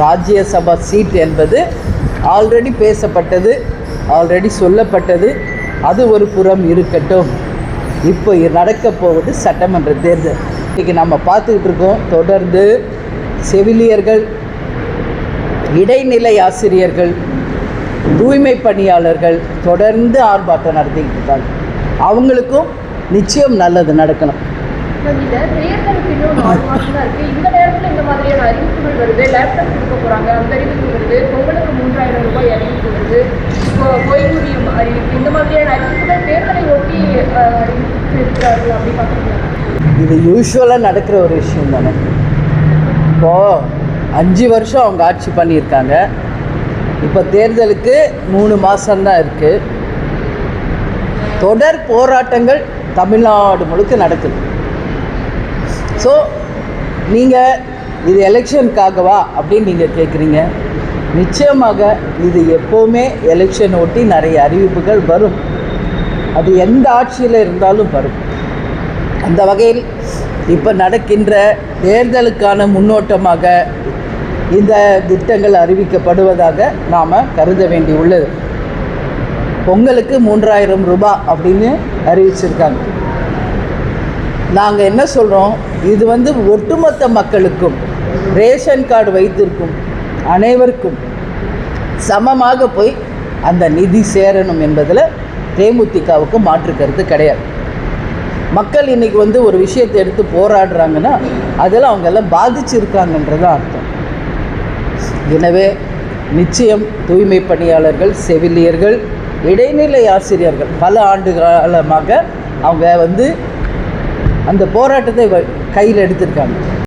Rajya Sabha seat என்பது already பேசப்பட்டது, already சொல்லப்பட்டது. அது ஒரு புறம் இருக்கட்டும். இப்போ நடக்க போவது சட்டமன்ற தேர்தல். இன்றைக்கி நம்ம பார்த்துக்கிட்டு இருக்கோம். தொடர்ந்து செவிலியர்கள், இடைநிலை ஆசிரியர்கள், தூய்மை பணியாளர்கள் தொடர்ந்து ஆர்ப்பாட்டம் நடத்திக்கிட்டு இருக்காங்க. அவங்களுக்கும் நிச்சயம் நல்லது நடக்கணும். தேர்தலுக்கு இன்னும் 4 மாதம் தான் இருக்குது. இந்த நேரத்தில் இந்த மாதிரியான அறிவிப்புகள் வருது. லேப்டாப் கொடுக்க போகிறாங்க, அந்த அறிவிப்பு வருது. பொங்கலுக்கு 3000 ரூபாய் அறிவிப்பு வருது. ஓய்வூதியம் அறிவிப்பு, இந்த மாதிரியான அறிவிப்புகள் தேர்தலை ஒட்டி அறிவிச்சிருக்கிறார்கள். அப்படி பார்க்குறீங்களா? இது யூஸ்வலாக நடக்கிற ஒரு விஷயம் தானே. இப்போது 5 வருஷம் அவங்க ஆட்சி பண்ணியிருக்காங்க. இப்போ தேர்தலுக்கு 3 மாதம்தான் இருக்குது. தொடர் போராட்டங்கள் தமிழ்நாடு முழுக்க நடக்குது. ஸோ நீங்கள் இது எலெக்ஷனுக்காகவா அப்படின்னு நீங்கள் கேட்குறீங்க. நிச்சயமாக இது எப்போவுமே எலெக்ஷன் ஒட்டி நிறைய அறிவிப்புகள் வரும். அது எந்த ஆட்சியில் இருந்தாலும் வரும். அந்த வகையில் இப்போ நடக்கின்ற தேர்தலுக்கான முன்னோட்டமாக இந்த திட்டங்கள் அறிவிக்கப்படுவதாக நாம் கருத வேண்டி உள்ளது. பொங்கலுக்கு 3000 ரூபாய் அப்படின்னு அறிவிச்சிருக்காங்க. நாங்கள் என்ன சொல்கிறோம், இது ஒட்டுமொத்த மக்களுக்கும், ரேஷன் கார்டு வைத்திருக்கும் அனைவருக்கும் சமமாக போய் அந்த நிதி சேரணும் என்பதில் தேமுதிகவுக்கு மாற்று கருத்து கிடையாது. மக்கள் இன்றைக்கி ஒரு விஷயத்தை எடுத்து போராடுறாங்கன்னா அதில் அவங்கெல்லாம் பாதிச்சிருக்காங்கன்றது அர்த்தம். எனவே நிச்சயம் தூய்மை பணியாளர்கள், செவிலியர்கள், இடைநிலை ஆசிரியர்கள் பல ஆண்டு காலமாக அவங்க அந்த போராட்டத்தை கையில் எடுத்திருக்காங்க.